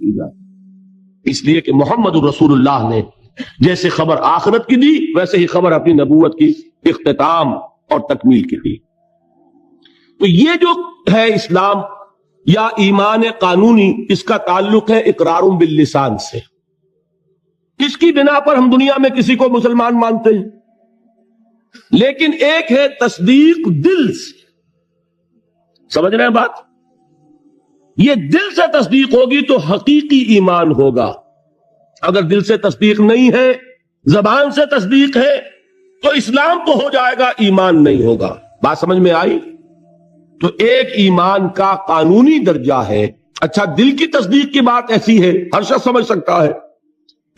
کی جائے، اس لیے کہ محمد رسول اللہ نے جیسے خبر آخرت کی دی ویسے ہی خبر اپنی نبوت کی اختتام اور تکمیل کی دی۔ تو یہ جو ہے اسلام یا ایمان قانونی، اس کا تعلق ہے اقرار باللسان سے۔ اس کی بنا پر ہم دنیا میں کسی کو مسلمان مانتے ہیں، لیکن ایک ہے تصدیق دل سے۔ سمجھ رہے ہیں بات؟ یہ دل سے تصدیق ہوگی تو حقیقی ایمان ہوگا۔ اگر دل سے تصدیق نہیں ہے، زبان سے تصدیق ہے، تو اسلام تو ہو جائے گا، ایمان نہیں ہوگا۔ بات سمجھ میں آئی؟ تو ایک ایمان کا قانونی درجہ ہے۔ اچھا، دل کی تصدیق کی بات ایسی ہے، ہر شخص سمجھ سکتا ہے،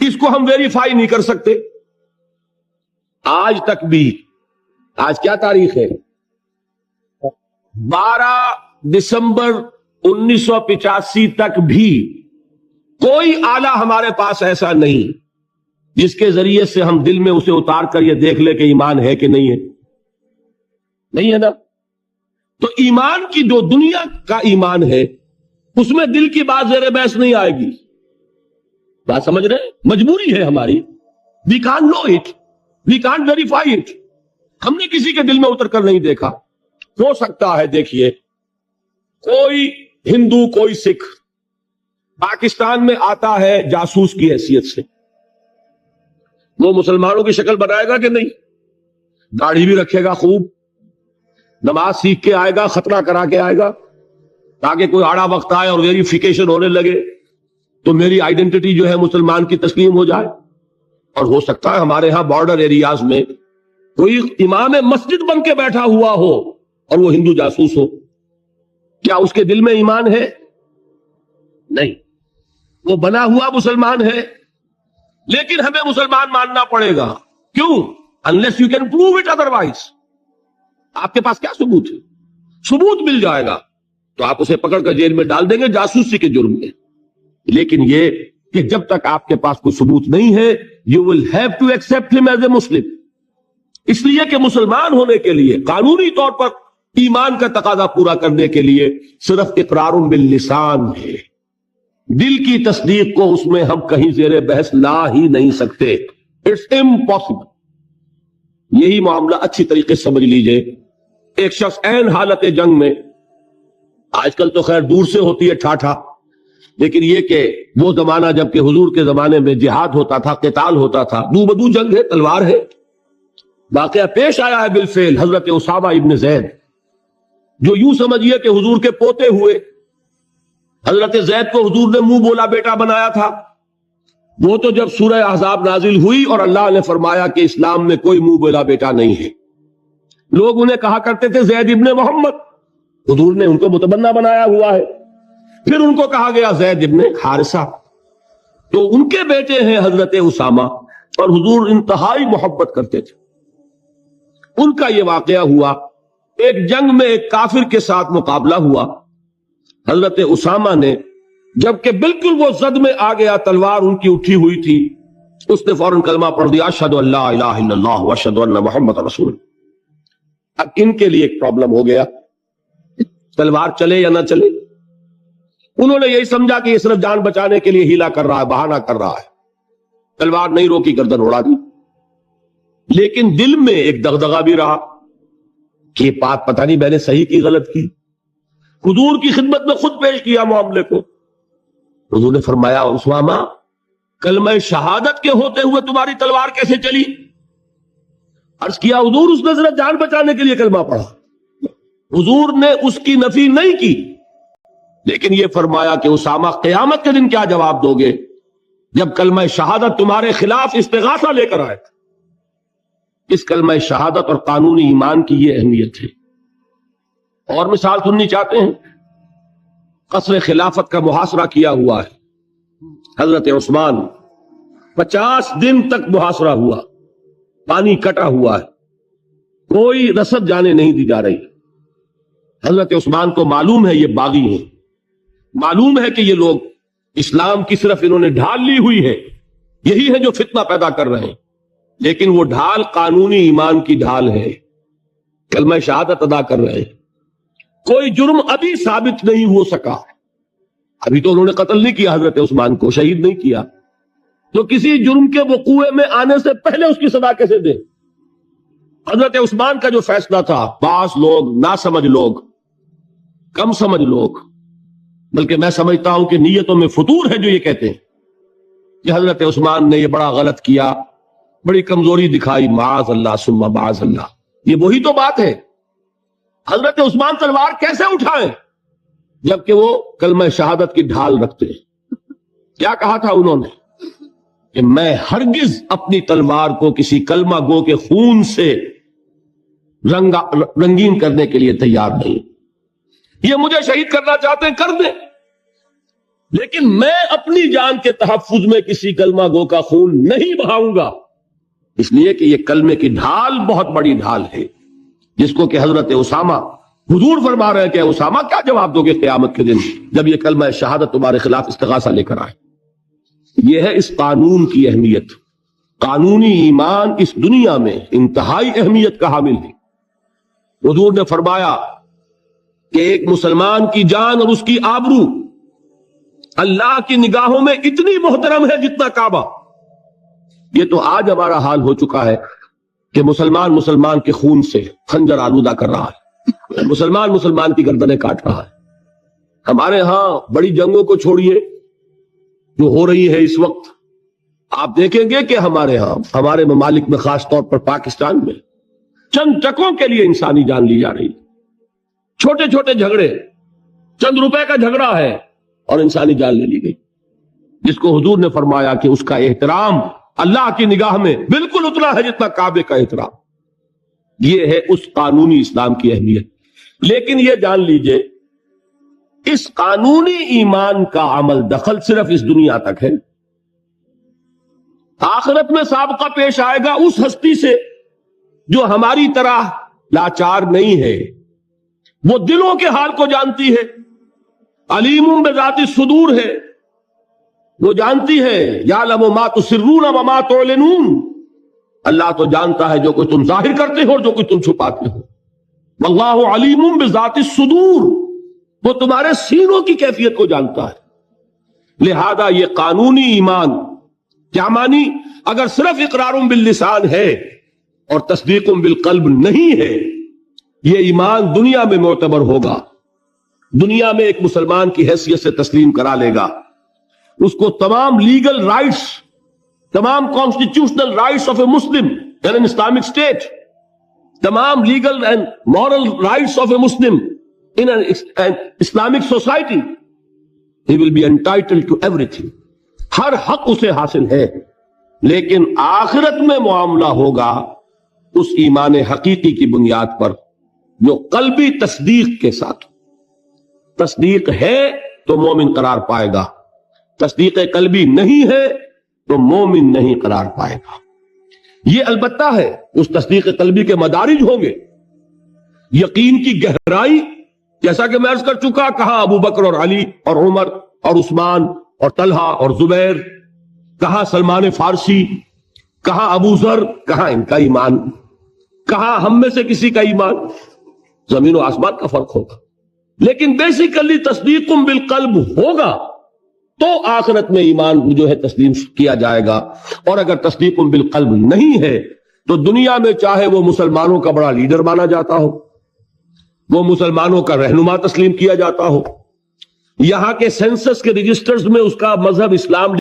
اس کو ہم ویریفائی نہیں کر سکتے۔ آج تک بھی، آج کیا تاریخ ہے؟ 12 دسمبر 1985 تک بھی کوئی آلہ ہمارے پاس ایسا نہیں جس کے ذریعے سے ہم دل میں اسے اتار کر یہ دیکھ لیں کہ ایمان ہے کہ نہیں ہے۔ نہیں ہے نا؟ تو ایمان کی جو دنیا کا ایمان ہے اس میں دل کی بات زیر بحث نہیں آئے گی۔ بات سمجھ رہے ہیں؟ مجبوری ہے ہماری، we can't know it, we can't verify it. ہم نے کسی کے دل میں اتر کر نہیں دیکھا۔ ہو سکتا ہے، دیکھیے، کوئی ہندو، کوئی سکھ پاکستان میں آتا ہے جاسوس کی حیثیت سے، وہ مسلمانوں کی شکل بنائے گا کہ نہیں؟ داڑھی بھی رکھے گا، خوب نماز سیکھ کے آئے گا، خطرہ کرا کے آئے گا، تاکہ کوئی آڑا وقت آئے اور ویریفیکیشن ہونے لگے تو میری آئیڈینٹی جو ہے مسلمان کی تسلیم ہو جائے۔ اور ہو سکتا ہے ہمارے ہاں بارڈر ایریاز میں کوئی امام مسجد بن کے بیٹھا ہوا ہو اور وہ ہندو جاسوس ہو۔ کیا اس کے دل میں ایمان ہے؟ نہیں، وہ بنا ہوا مسلمان ہے، لیکن ہمیں مسلمان ماننا پڑے گا۔ کیوں؟ unless you can prove it otherwise۔ آپ کے پاس کیا ثبوت ہے؟ ثبوت مل جائے گا تو آپ اسے پکڑ کر جیل میں ڈال دیں گے جاسوسی کے جرم میں۔ لیکن یہ کہ جب تک آپ کے پاس کوئی ثبوت نہیں ہے، you will have to accept him as a Muslim۔ اس لیے کہ مسلمان ہونے کے لیے قانونی طور پر ایمان کا تقاضا پورا کرنے کے لیے صرف اقرار باللسان ہے۔ دل کی تصدیق کو اس میں ہم کہیں زیر بحث لا ہی نہیں سکتے، اٹس امپاسبل۔ یہی معاملہ اچھی طریقے سے سمجھ لیجئے۔ ایک شخص عین حالت جنگ میں، آج کل تو خیر دور سے ہوتی ہے ٹھاٹھا، لیکن یہ کہ وہ زمانہ جب کہ حضور کے زمانے میں جہاد ہوتا تھا، قتال ہوتا تھا، دو بدو جنگ ہے، تلوار ہے۔ واقعہ پیش آیا ہے بالفعل حضرت اسامہ ابن زید، جو یوں سمجھیے کہ حضور کے پوتے ہوئے۔ حضرت زید کو حضور نے منہ بولا بیٹا بنایا تھا۔ وہ تو جب سورہ احزاب نازل ہوئی اور اللہ نے فرمایا کہ اسلام میں کوئی منہ بولا بیٹا نہیں ہے، لوگ انہیں کہا کرتے تھے زید ابن محمد، حضور نے ان کو متبنہ بنایا ہوا ہے۔ پھر ان کو کہا گیا زید ابن حارثہ، تو ان کے بیٹے ہیں حضرت اسامہ، اور حضور انتہائی محبت کرتے تھے۔ ان کا یہ واقعہ ہوا، ایک جنگ میں ایک کافر کے ساتھ مقابلہ ہوا۔ حضرت اسامہ نے جبکہ بالکل وہ زد میں آ گیا، تلوار ان کی اٹھی ہوئی تھی، اس نے فوراً کلمہ پڑھ دیا، اشہد ان لا الہ الا اللہ واشہد ان محمد رسول اللہ۔ اب ان کے لیے ایک پرابلم ہو گیا، تلوار چلے یا نہ چلے۔ انہوں نے یہی سمجھا کہ یہ صرف جان بچانے کے لیے ہیلا کر رہا ہے، بہانہ کر رہا ہے، تلوار نہیں روکی، گردن اڑا دی۔ لیکن دل میں ایک دغدغہ بھی رہا کہ یہ بات پتہ نہیں میں نے صحیح کی غلط کی۔ حضور کی خدمت میں خود پیش کیا معاملے کو۔ حضور نے فرمایا اسامہ، کلمہ شہادت کے ہوتے ہوئے تمہاری تلوار کیسے چلی؟ عرض کیا حضور اس نے صرف جان بچانے کے لیے کلمہ پڑھا۔ حضور نے اس کی نفی نہیں کی، لیکن یہ فرمایا کہ اسامہ قیامت کے دن کیا جواب دو گے جب کلمہ شہادت تمہارے خلاف استغاثہ لے کر آئے۔ اس کلمہ شہادت اور قانونی ایمان کی یہ اہمیت ہے۔ اور مثال سننی چاہتے ہیں؟ قصر خلافت کا محاصرہ کیا ہوا ہے، حضرت عثمان 50 دن تک محاصرہ ہوا، پانی کٹا ہوا ہے، کوئی رسد جانے نہیں دی جا رہی۔ حضرت عثمان کو معلوم ہے یہ باغی ہیں، معلوم ہے کہ یہ لوگ اسلام کی صرف انہوں نے ڈھال لی ہوئی ہے، یہی ہے جو فتنہ پیدا کر رہے ہیں، لیکن وہ ڈھال قانونی ایمان کی ڈھال ہے، کلمہ شہادت ادا کر رہے ہیں، کوئی جرم ابھی ثابت نہیں ہو سکا، ابھی تو انہوں نے قتل نہیں کیا حضرت عثمان کو، شہید نہیں کیا، تو کسی جرم کے وقوع میں آنے سے پہلے اس کی سزا کیسے دے؟ حضرت عثمان کا جو فیصلہ تھا، بعض لوگ ناسمجھ لوگ، کم سمجھ لوگ، بلکہ میں سمجھتا ہوں کہ نیتوں میں فطور ہے جو یہ کہتے ہیں کہ حضرت عثمان نے یہ بڑا غلط کیا، بڑی کمزوری دکھائی، معاذ اللہ ثم معاذ اللہ۔ یہ وہی تو بات ہے، حضرت عثمان تلوار کیسے اٹھائیں جبکہ وہ کلمہ شہادت کی ڈھال رکھتے ہیں؟ کیا کہا تھا انہوں نے کہ میں ہرگز اپنی تلوار کو کسی کلمہ گو کے خون سے رنگین کرنے کے لیے تیار نہیں، یہ مجھے شہید کرنا چاہتے ہیں کر دیں، لیکن میں اپنی جان کے تحفظ میں کسی کلمہ گو کا خون نہیں بہاؤں گا، اس لیے کہ یہ کلمے کی ڈھال بہت بڑی ڈھال ہے، جس کو کہ حضرت اسامہ، حضور فرما رہے ہیں کہ اسامہ کیا جواب دو گے قیامت کے دن جب یہ کلمہ شہادت تمہارے خلاف استغاثہ لے کر آئے؟ یہ ہے اس قانون کی اہمیت۔ قانونی ایمان اس دنیا میں انتہائی اہمیت کا حامل ہے۔ حضور نے فرمایا کہ ایک مسلمان کی جان اور اس کی آبرو اللہ کی نگاہوں میں اتنی محترم ہے جتنا کعبہ۔ یہ تو آج ہمارا حال ہو چکا ہے کہ مسلمان کے خون سے خنجر آلودہ کر رہا ہے، مسلمان کی گردنیں کاٹ رہا ہے۔ ہمارے ہاں بڑی جنگوں کو چھوڑیے جو ہو رہی ہے اس وقت، آپ دیکھیں گے کہ ہمارے ہاں، ہمارے ممالک میں، خاص طور پر پاکستان میں، چند ٹکوں کے لیے انسانی جان لی جا رہی ہے۔ چھوٹے چھوٹے جھگڑے، چند روپے کا جھگڑا ہے اور انسانی جان لے لی گئی، جس کو حضور نے فرمایا کہ اس کا احترام اللہ کی نگاہ میں بالکل اتنا ہے جتنا کعبے کا احترام۔ یہ ہے اس قانونی اسلام کی اہمیت۔ لیکن یہ جان لیجئے اس قانونی ایمان کا عمل دخل صرف اس دنیا تک ہے، آخرت میں سابقہ پیش آئے گا اس ہستی سے جو ہماری طرح لاچار نہیں ہے، وہ دلوں کے حال کو جانتی ہے، علیم بذات الصدور ہے، وہ جانتی ہے یعلم ما تسرون وما تعلنون، اللہ تو جانتا ہے جو کچھ تم ظاہر کرتے ہو اور جو کچھ تم چھپاتے ہو، واللہ علیم بذات الصدور، وہ تمہارے سینوں کی کیفیت کو جانتا ہے۔ لہذا یہ قانونی ایمان کیا مانی؟ اگر صرف اقرار باللسان ہے اور تصدیق بالقلب نہیں ہے، یہ ایمان دنیا میں معتبر ہوگا، دنیا میں ایک مسلمان کی حیثیت سے تسلیم کرا لے گا، اس کو تمام لیگل رائٹس، تمام constitutional rights of a Muslim in an Islamic state, تمام legal and moral rights of a Muslim in an Islamic society, he will be entitled to everything. ہر حق اسے حاصل ہے، لیکن آخرت میں معاملہ ہوگا اس ایمان حقیقی کی بنیاد پر جو قلبی تصدیق کے ساتھ۔ تصدیق ہے تو مومن قرار پائے گا، تصدیق قلبی نہیں ہے تو مومن نہیں قرار پائے گا۔ یہ البتہ ہے اس تصدیق قلبی کے مدارج ہوں گے، یقین کی گہرائی، جیسا کہ میں عرض کر چکا، کہاں ابو بکر اور علی اور عمر اور عثمان اور طلحہ اور زبیر، کہاں سلمان فارسی، کہاں ابو ذر، کہاں ان کا ایمان، کہاں ہم میں سے کسی کا ایمان، زمین و آسمان کا فرق ہوگا۔ لیکن بیسیکلی تصدیق بالقلب ہوگا تو آخرت میں ایمان جو ہے تسلیم کیا جائے گا، اور اگر تصدیق بالقلب نہیں ہے تو دنیا میں چاہے وہ مسلمانوں کا بڑا لیڈر مانا جاتا ہو، وہ مسلمانوں کا رہنما تسلیم کیا جاتا ہو، یہاں کے سینسس کے رجسٹرز میں اس کا مذہب اسلام